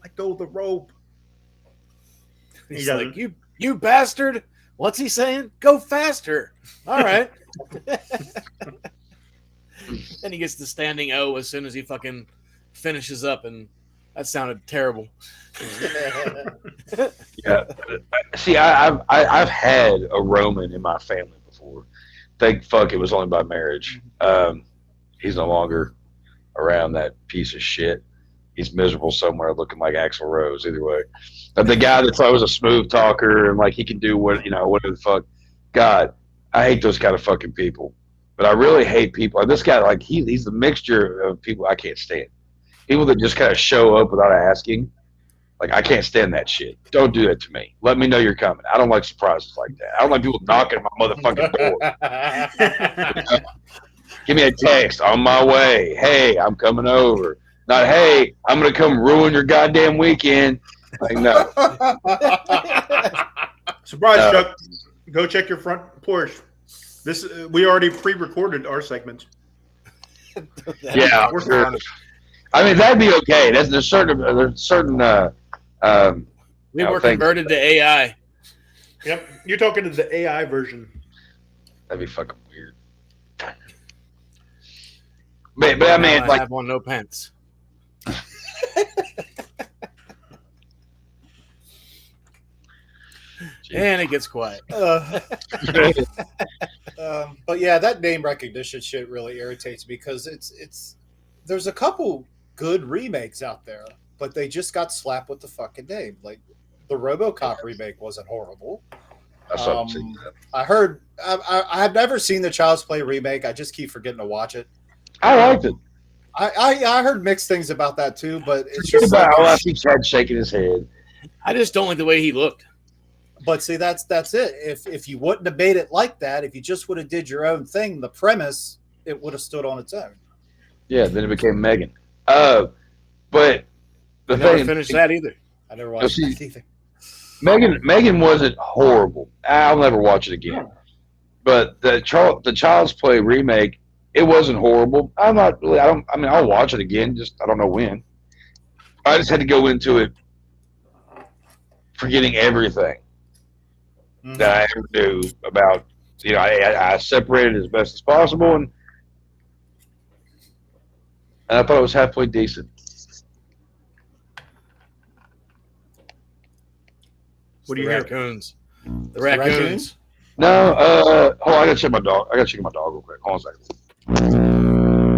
let go of the rope. He's like, you bastard. What's he saying? Go faster. All right. Then he gets the standing O as soon as he fucking finishes up, and that sounded terrible. Yeah. See, I've had a Roman in my family before. Thank fuck it was only by marriage. He's no longer around, that piece of shit. He's miserable somewhere looking like Axl Rose, either way. But the guy that thought was a smooth talker and like he can do whatever the fuck. God, I hate those kind of fucking people. But I really hate people. This guy, like he's the mixture of people I can't stand. People that just kind of show up without asking. Like, I can't stand that shit. Don't do that to me. Let me know you're coming. I don't like surprises like that. I don't like people knocking at my motherfucking door. Give me a text on my way. Hey, I'm coming over. Not, hey, I'm going to come ruin your goddamn weekend. Like, no. Surprise, Chuck. Go check your front porch. We already pre-recorded our segments. Yeah, sure. I mean, that'd be okay. There's certain we were converted to AI. Yep, you're talking to the AI version. That'd be fucking weird. But I mean, I have on no pants. And it gets quiet. But yeah, that name recognition shit really irritates me because there's a couple good remakes out there, but they just got slapped with the fucking name. Like the RoboCop remake wasn't horrible. I heard I have never seen the Child's Play remake. I just keep forgetting to watch it. I liked it. I heard mixed things about that too, but it's Just just about I keep shaking his head. I just don't like the way he looked. But see, that's it. If you wouldn't have made it like that, if you just would have did your own thing, the premise, it would have stood on its own. Yeah, then it became Megan. But the I never thing finished that either. I never watched that either. Megan wasn't horrible. I'll never watch it again. But the Child's Play remake, it wasn't horrible. I'll watch it again. Just I don't know when. I just had to go into it forgetting everything that I ever knew about. I separated as best as possible, and I thought it was halfway decent. What do you hear? The raccoons. No, hold on, I gotta check my dog. I gotta check my dog real quick. Hold on a second.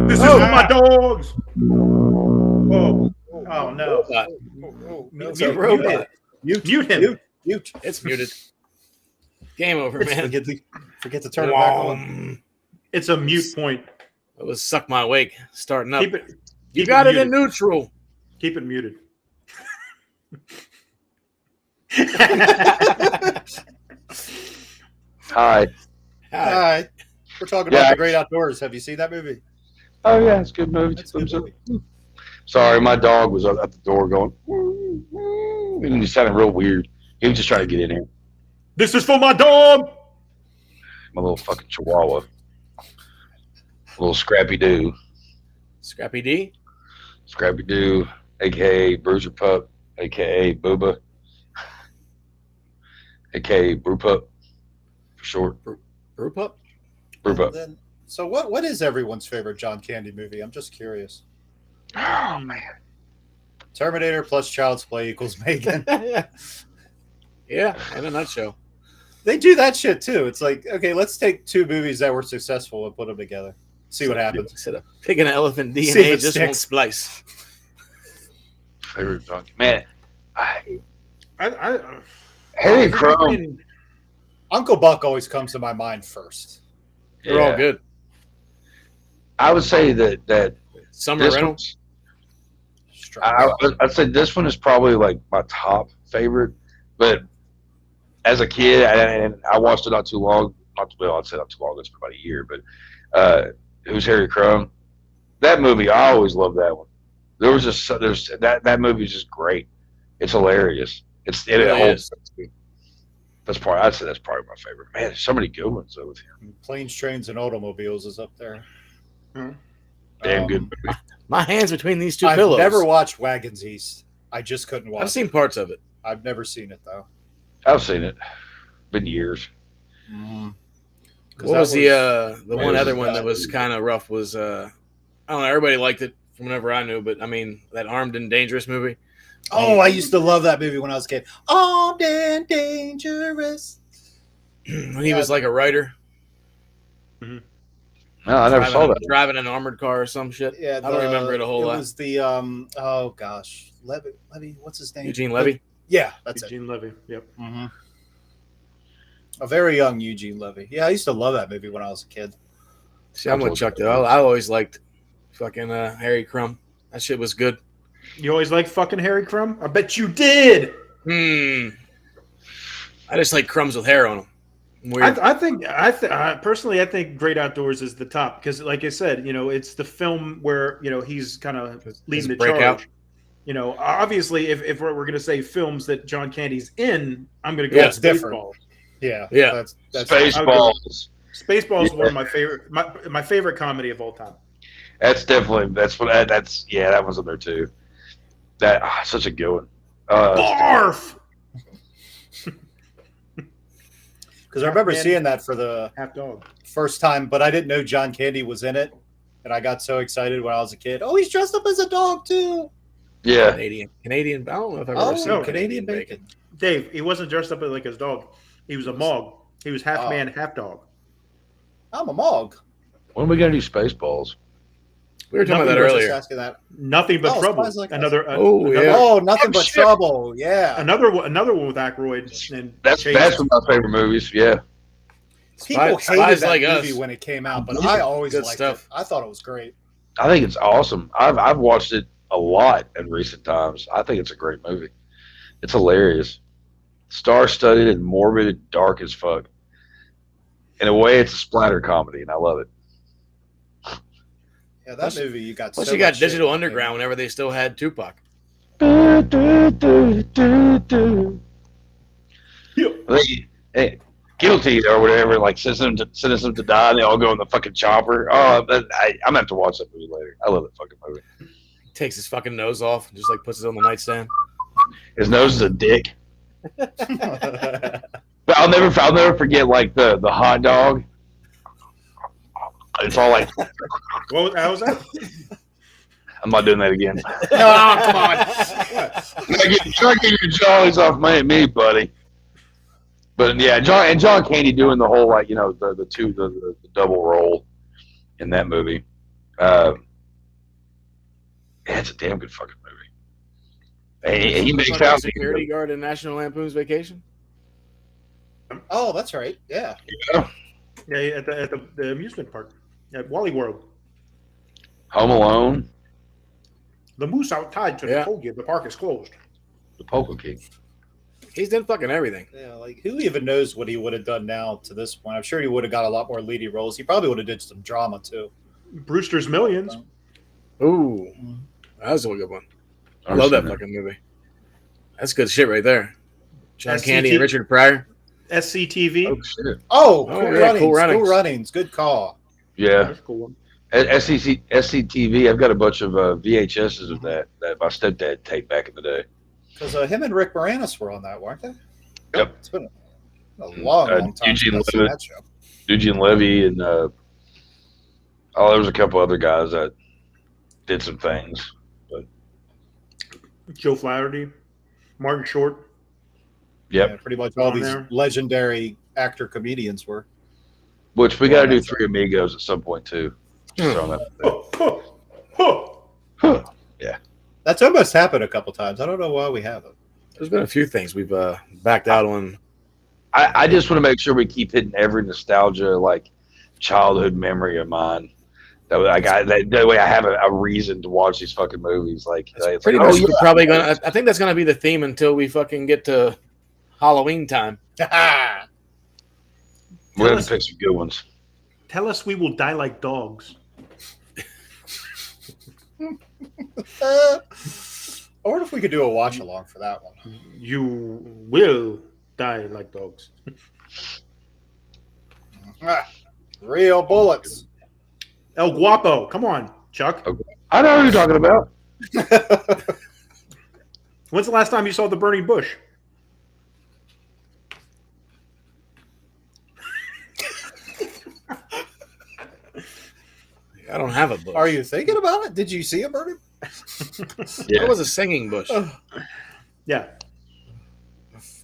This is for my dogs. Whoa! Oh no! It's a robot. Mute him. Mute. It's muted. Game over, man. Forget to turn it back on. It's a mute point. It was suck my wake starting up. You got it in neutral. Keep it muted. Hi. Hi. We're talking about The Great Outdoors. Have you seen that movie? Oh yeah, it's a good movie. It's a good movie. Sorry, my dog was at the door going, and he sounded real weird. He was just trying to get in here. This is for my dog. My little fucking chihuahua. Little Scrappy Doo. Scrappy D? Scrappy Doo, a.k.a. Bruiser Pup, a.k.a. Booba, a.k.a. Brew Pup, for short. Brew Pup? Brew Pup. So what is everyone's favorite John Candy movie? I'm just curious. Oh, man. Terminator plus Child's Play equals Megan. Yeah, in a nutshell. They do that shit too. It's like, okay, let's take two movies that were successful and put them together. See what happens. Instead of picking an elephant DNA, just won't splice. Favorite John, man. I Harry Crumb. Uncle Buck always comes to my mind first. They're all good. I would say that Summer Reynolds. I'd say this one is probably like my top favorite, but as a kid, and I watched it not too long. I'd say not too long. It's for about a year, but Who's Harry Crumb? That movie, I always loved that one. That movie is just great. It's hilarious. It holds. I'd say that's probably my favorite. Man, there's so many good ones though with him. Planes, Trains, and Automobiles is up there. Damn good movie. My hands between these two I've pillows. never watched Wagons East. I just couldn't watch it. I've seen parts of it. I've never seen it though. I've seen it. Been years. What was the one other one that was kind of rough was I don't know, everybody liked it from whenever I knew, but I mean that Armed and Dangerous movie. Oh, I used to love that movie when I was a kid. Armed and Dangerous. When he was like a writer. No, I never saw that. Driving an armored car or some shit. Yeah, I don't remember it a whole lot. It was the oh gosh, Levy. What's his name? Eugene Levy. Yeah, that's Eugene Levy. Yep. Mm-hmm. A very young Eugene Levy. Yeah, I used to love that movie when I was a kid. See, I'm with Chuck though. I always liked fucking Harry Crumb. That shit was good. You always liked fucking Harry Crumb? I bet you did. I just like crumbs with hair on them. Weird. Personally, I think Great Outdoors is the top because, like I said, it's the film where he's kind of leading the charge. Obviously, if we're going to say films that John Candy's in, I'm going to go with Spaceballs. Yeah. That's Spaceballs. Spaceballs is one of my favorite, my favorite comedy of all time. That one's in there too. Such a good one. Barf. Because I remember seeing that for the half dog first time, but I didn't know John Candy was in it, and I got so excited when I was a kid. Oh, he's dressed up as a dog too. Yeah, Canadian. I don't know if I've ever seen Canadian bacon. Dave, he wasn't dressed up like his dog. He was a Mog. He was half man, half dog. I'm a Mog. When are we gonna do Spaceballs? We were talking about that earlier. Just asking that. Nothing but trouble. Like Nothing but trouble. Yeah. Another one with Akroyd. And that's one of my favorite movies. Yeah. People hated that movie when it came out, but I always liked it. I thought it was great. I think it's awesome. I've watched it a lot in recent times. I think it's a great movie. It's hilarious, star-studded and morbid and dark as fuck. In a way, it's a splatter comedy, and I love it. Yeah, that movie you got. Plus, you got Digital Underground whenever they still had Tupac. Hey, Guilty or whatever, like sentenced them to die. They all go in the fucking chopper. Oh, I'm gonna have to watch that movie later. I love that fucking movie. He takes his fucking nose off and just like puts it on the nightstand. His nose is a dick. But I'll never forget like the hot dog. It's all like. How was that? I'm not doing that again. Oh, come on! Try to get your jollies off me, buddy. But yeah, John Candy doing the whole the double role in that movie. It's a damn good fucking movie. And he makes out security guard in National Lampoon's Vacation. Oh, that's right. Yeah. Yeah, at the amusement park at Wally World. Home Alone. The moose outside told you the park is closed. The Polka King. He's done fucking everything. Yeah, like who even knows what he would have done now to this point? I'm sure he would have got a lot more leading roles. He probably would have did some drama too. Brewster's Millions. Ooh, that was a good one. I love that fucking movie. That's good shit right there. John Candy and Richard Pryor. SCTV. Oh shit. Cool Runnings. Good call. Yeah. That's a cool one. SCTV. I've got a bunch of VHSs of that my stepdad taped back in the day. Because him and Rick Moranis were on that, weren't they? Yep. It's been a long time since I've seen that show. Eugene Levy and there was a couple other guys that did some things. But Joe Flaherty, Martin Short. Yep. Yeah, pretty much all these legendary actor comedians were. Which we got to do Three Amigos at some point too. Yeah. That's almost happened a couple times. I don't know why we haven't. There's been a few things we've backed out on. I just want to make sure we keep hitting every nostalgia, like childhood memory of mine. That way I have a reason to watch these fucking movies. Like pretty much, probably gonna. I think that's gonna be the theme until we fucking get to Halloween time. We're gonna pick some good ones. Tell us we will die like dogs. I wonder if we could do a watch along for that one. You will die like dogs. Real bullets. El Guapo. Come on, Chuck. I know who you're talking about. When's the last time you saw The Burning Bush? I don't have a bush. Are you thinking about it? Did you see a burning? Yeah. It was a singing bush. Yeah.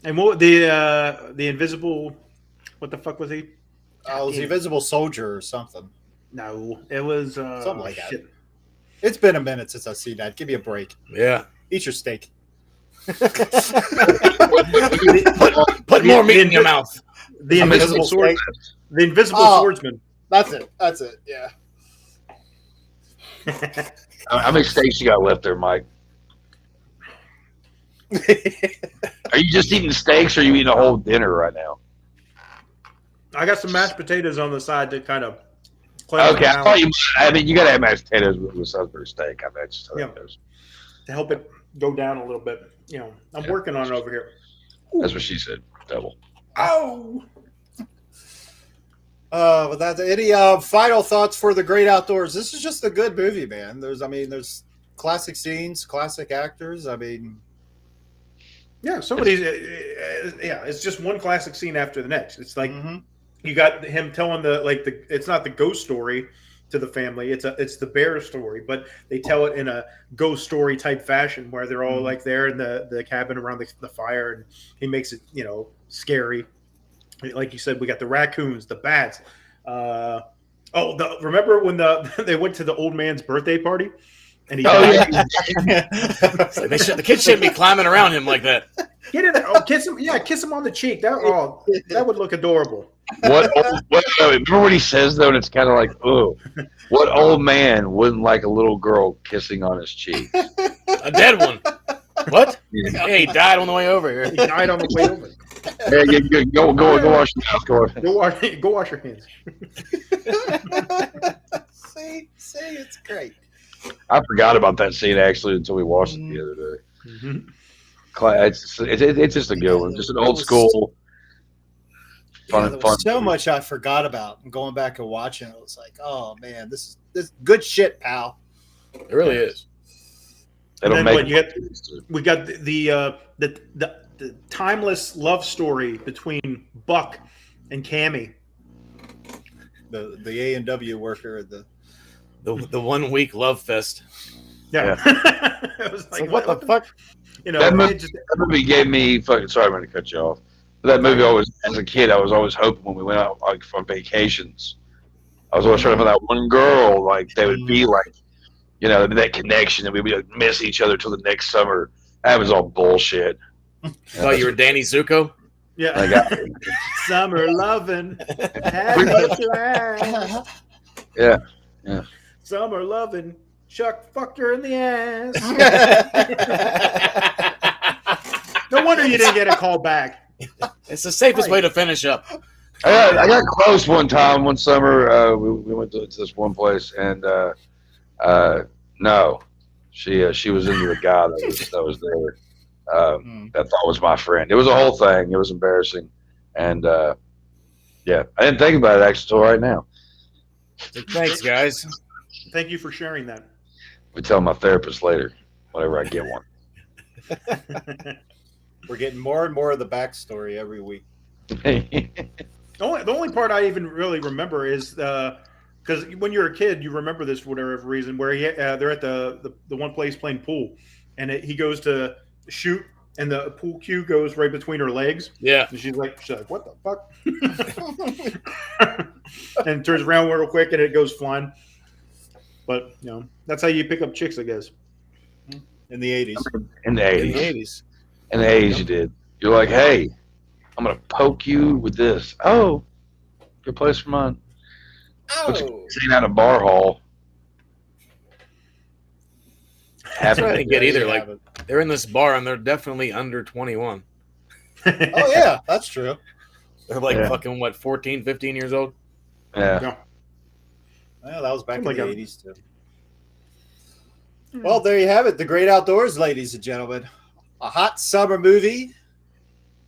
And what the invisible? What the fuck was he? It was the Invisible Soldier or something. No, it was something like that. It's been a minute since I've seen that. Give me a break. Yeah. Eat your steak. Put more meat in your mouth. The Invisible Swordsman. The Invisible Swordsman. That's it. Yeah. How many steaks you got left there, Mike? Are you just eating steaks or are you eating a whole dinner right now? I got some mashed potatoes on the side to kind of. Okay, I mean, you got to have mashed potatoes with Salisbury steak. I mean, that's just how it goes. To help it go down a little bit. I'm working on it over here. That's what she said. Double. Oh. But that's any final thoughts for The Great Outdoors? This is just a good movie, man. There's classic scenes, classic actors. I mean, yeah, it's just one classic scene after the next. It's like you got him telling it's not the ghost story to the family. It's the bear story, but they tell it in a ghost story type fashion where they're all like there in the cabin around the fire, and he makes it scary. Like you said, we got the raccoons, the bats. Remember when they went to the old man's birthday party? And the kids shouldn't be climbing around him like that. Get in there. Oh, kiss him. Yeah, kiss him on the cheek. That would look adorable. Remember what he says though, and it's kind of like, oh, what old man wouldn't like a little girl kissing on his cheek? A dead one. What? Hey, he died on the way over here. He died on the way over. Hey, go wash your mouth. Go wash your hands. see, it's great. I forgot about that scene actually until we watched it the other day. It's just a good one, just an old school. Fun. So much I forgot about. And going back and watching, it was like, oh man, this is good shit, pal. It really is. We got the timeless love story between Buck and Cammy. The A&W worker, the 1 week love fest. Yeah. It was like, what the fuck? That movie gave me fucking. Sorry, I'm going to cut you off. But that movie, as a kid, I was always hoping when we went out on vacations, I was always trying to find that one girl, like they would be like, that connection, and we would miss each other till the next summer. That was all bullshit. Thought you were Danny Zuko? Yeah. Summer loving. Yeah. Summer loving. Chuck fucked her in the ass. No wonder you didn't get a call back. It's the safest way to finish up. I got close one summer. We went to this one place, and no, she was into the guy that was there. That thought was my friend. It was a whole thing. It was embarrassing, and I didn't think about it actually until right now. Thanks, guys. Thank you for sharing that. We tell my therapist later, whenever I get one. We're getting more and more of the backstory every week. The only part I even really remember is because when you're a kid, you remember this for whatever reason, where they're at the one place playing pool, and he goes to shoot, and the pool cue goes right between her legs. Yeah. And she's like, what the fuck? And turns around real quick, and it goes flying. But, that's how you pick up chicks, I guess. In the 80s. In the 80s. In the 80s, you did. You're like, hey, I'm going to poke you with this. Oh, good place for mine. Oh. Sitting at a bar hall. That's what I didn't get either. Like, they're in this bar, and they're definitely under 21. Oh, yeah, that's true. They're like fucking, 14, 15 years old? Yeah. Well, that was back in the 80s, too. Well, there you have it. The Great Outdoors, ladies and gentlemen. A hot summer movie.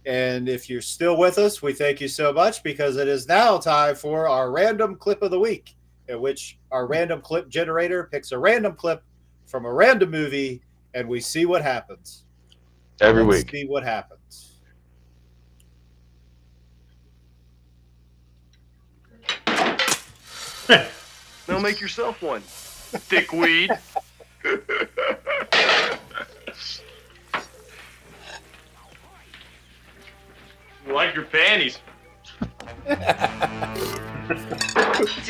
And if you're still with us, we thank you so much, because it is now time for our random clip of the week, in which our random clip generator picks a random clip from a random movie, and we see what happens. Every week. See what happens. Now make yourself one, dickweed. You like your panties? It's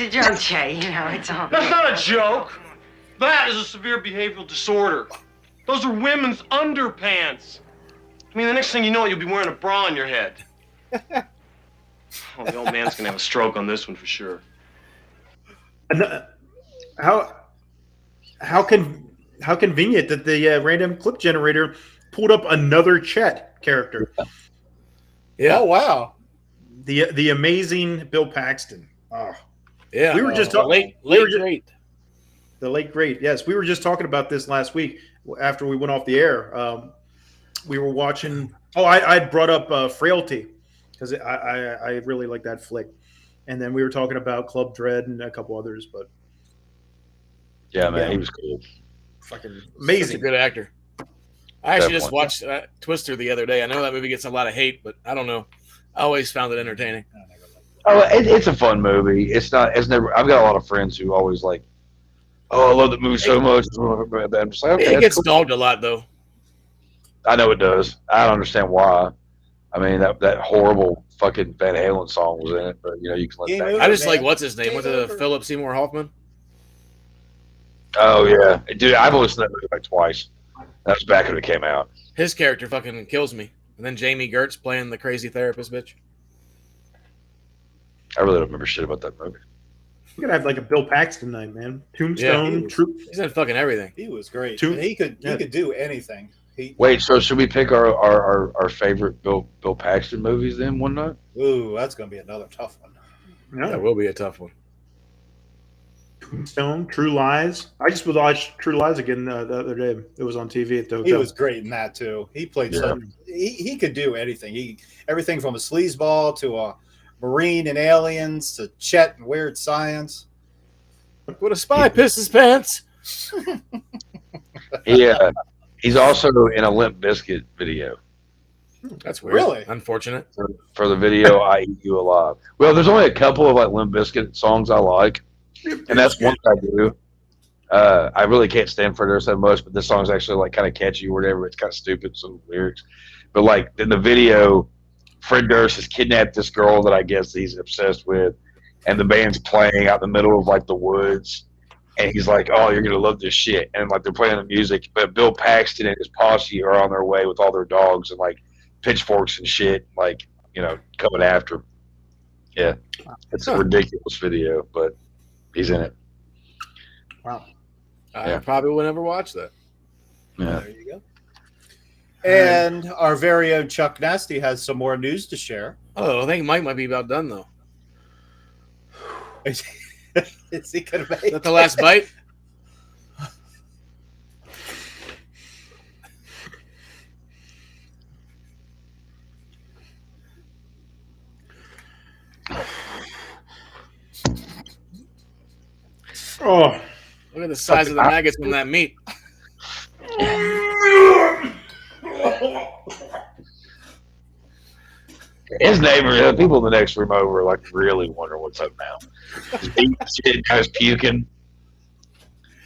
a joke, Jay. It's all. That's not a joke. That is a severe behavioral disorder. Those are women's underpants. I mean, the next thing you know, you'll be wearing a bra on your head. Oh, the old man's gonna have a stroke on this one for sure. How convenient that the random clip generator pulled up another Chet character. Yeah. Oh, wow. The amazing Bill Paxton. Oh. Yeah, we were just talking great. The late great. Yes, we were just talking about this last week after we went off the air. We were watching. Oh, I brought up Frailty because I really like that flick, and then we were talking about Club Dread and a couple others. But yeah, man, he was cool. Fucking amazing. Such a good actor. I actually just watched Twister the other day. I know that movie gets a lot of hate, but I don't know. I always found it entertaining. Oh, it's a fun movie. It's not. It's never. I've got a lot of friends who always like, "Oh, I love the movie so much." I'm just like, okay, it gets cool. dogged a lot, though. I know it does. I don't understand why. I mean, that horrible fucking Van Halen song was in it, but you can let that. I just like what's his name with the Philip Seymour Hoffman. Oh yeah, dude, I've listened to that movie like twice. That was back when it came out. His character fucking kills me. And then Jamie Gertz playing the crazy therapist bitch. I really don't remember shit about that movie. You're gonna have like a Bill Paxton night, man. Tombstone, he's in fucking everything. He was great. He could do anything. Wait, so should we pick our favorite Bill Paxton movies then one night? Ooh, that's gonna be another tough one. Yeah. That will be a tough one. Tombstone, True Lies. I just watched True Lies again the other day. It was on TV at the hotel. He was great in that too. He played he could do anything. Everything from a sleazeball to a Marine and Aliens to Chet and Weird Science. Would a spy piss his pants? Yeah, he's also in a Limp Bizkit video. That's weird. Really? Unfortunate. For the video, I Eat You Alive. Well, there's only a couple of like Limp Bizkit songs I like, and that's one I do. I really can't stand for it so much, but this song's actually like kind of catchy or whatever. It's kind of stupid, some lyrics. But like in the video, Fred Durst has kidnapped this girl that I guess he's obsessed with, and the band's playing out in the middle of like the woods, and he's like, "Oh, you're gonna love this shit," and like they're playing the music, but Bill Paxton and his posse are on their way with all their dogs and like pitchforks and shit, like coming after him. Yeah, it's a ridiculous video, but he's in it. Wow, I probably would never watch that. Yeah, there you go. And our very own Chuck Nasty has some more news to share. Oh, I think Mike might be about done though. Is he gonna make Is that the last bite? Oh, look at the size of the maggots in that meat. His neighbor, people in the next room over, like really wonder what's up now. He's eating shit, guys puking.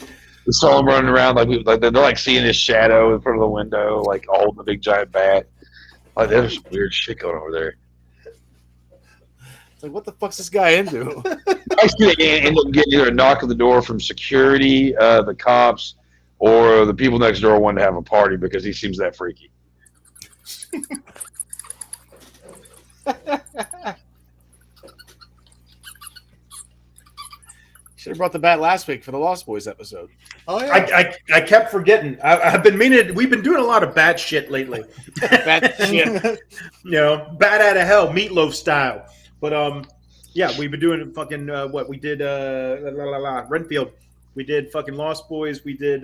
We saw him running around like they're like seeing his shadow in front of the window, like holding a big giant bat. Like there's some weird shit going over there. It's like, what the fuck's this guy into? Actually, end up getting either a knock on the door from security, the cops, or the people next door wanting to have a party because he seems that freaky. Should have brought the bat last week for the Lost Boys episode. Oh yeah, I kept forgetting. I've been meaning. We've been doing a lot of bat shit lately. Bat shit. Bat out of hell, Meatloaf style. But yeah, we've been doing fucking what we did. Renfield. We did fucking Lost Boys. We did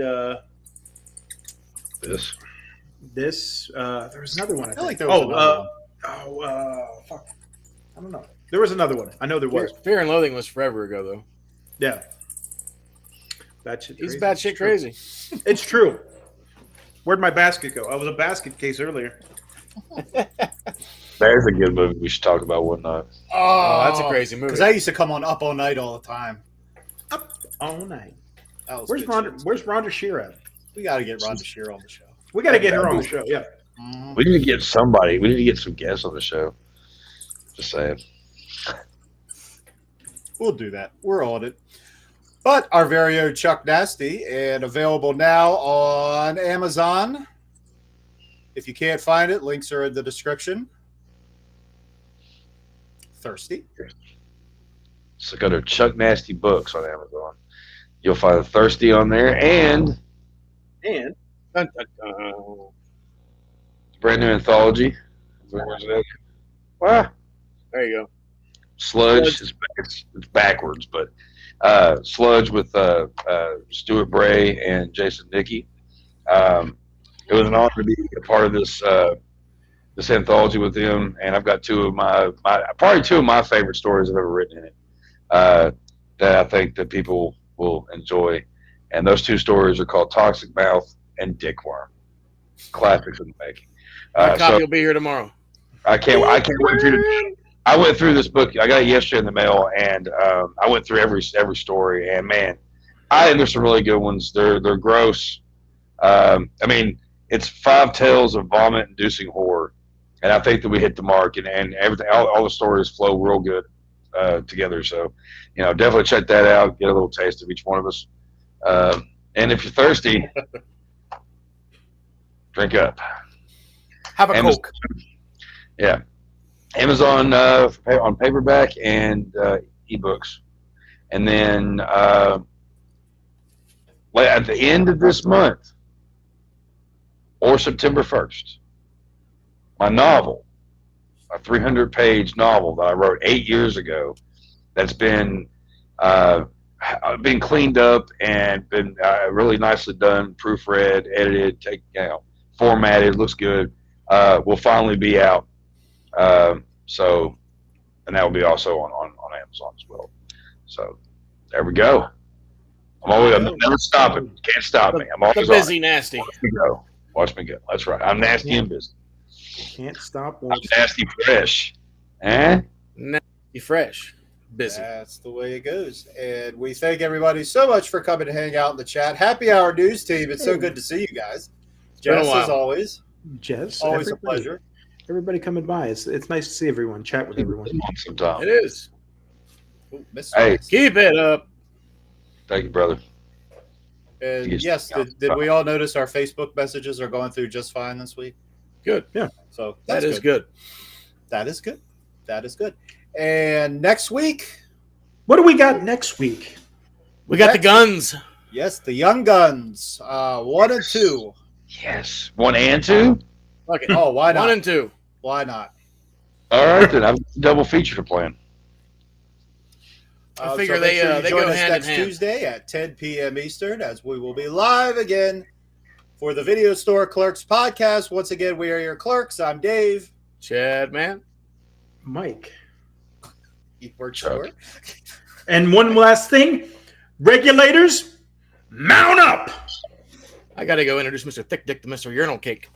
this. There was another one. I feel like there was another one. Fuck. I don't know. There was another one. I know there was. Fear and Loathing was forever ago, though. Yeah. Bad shit. He's bad shit crazy. It's true. Where'd my basket go? I was a basket case earlier. There's a good movie we should talk about one night. Oh, that's a crazy movie. Because I used to come on Up All Night all the time. Up All Night. Where's Rhonda Shear at? We got to get Rhonda Shear on the show. We got to get her on the show. Yeah. We need to get somebody. We need to get some guests on the show. Just saying. We'll do that. We're on it. But our very own Chuck Nasty, and available now on Amazon. If you can't find it, links are in the description. Thirsty. So go to Chuck Nasty Books on Amazon. You'll find Thirsty on there, and brand new anthology. Wow. There you go. Sludge. It's backwards, but Sludge with Stuart Bray and Jason Dickey. It was an honor to be a part of this anthology with them, and I've got probably two of my favorite stories I've ever written in it that I think that people will enjoy. And those two stories are called Toxic Mouth and Dickworm. Classics in the making. My copy will be here tomorrow. I can't wait for you to. I went through this book. I got it yesterday in the mail, and I went through every story. And man, there's some really good ones. They're gross. I mean, it's 5 tales of vomit-inducing horror, and I think that we hit the mark. And everything, all the stories flow real good together. So, definitely check that out. Get a little taste of each one of us. And if you're thirsty, drink up. Have a Coke. Yeah. Amazon on paperback and ebooks. And then at the end of this month or September 1st, my novel, a 300-page novel that I wrote 8 years ago that's been cleaned up and been really nicely done, proofread, edited, formatted, looks good, will finally be out. And that will be also on Amazon as well. So there we go. I'm never stopping. Can't stop me. I'm always busy, nasty. Watch me go. That's right. I'm nasty and busy. Can't stop. I'm nasty fresh. Eh? Nasty fresh. Busy. That's the way it goes. And we thank everybody so much for coming to hang out in the chat. Happy Hour News team. It's so good to see you guys. Jess, as always. Jess. Always a pleasure. Everybody coming by. It's nice to see everyone, chat with everyone. Sometimes. It is. Ooh, hey, keep it up. Thank you, brother. And yes, did we all notice our Facebook messages are going through just fine this week? Good. Yeah. So that is good. That is good. That is good. And next week, what do we got next week? We got the guns. Yes, the Young Guns, 1 and 2. Yes, 1 and 2. Okay. Oh, why not? 1 and 2. Why not? All right, then I've got a double feature to plan. I figure they go hand in hand. Tuesday at 10 p.m. Eastern, as we will be live again for the Video Store Clerks Podcast. Once again, we are your clerks. I'm Dave. Chad, man. Mike. We're sure. And one last thing, regulators, mount up. I got to go introduce Mr. Thick Dick to Mr. Urinal Cake.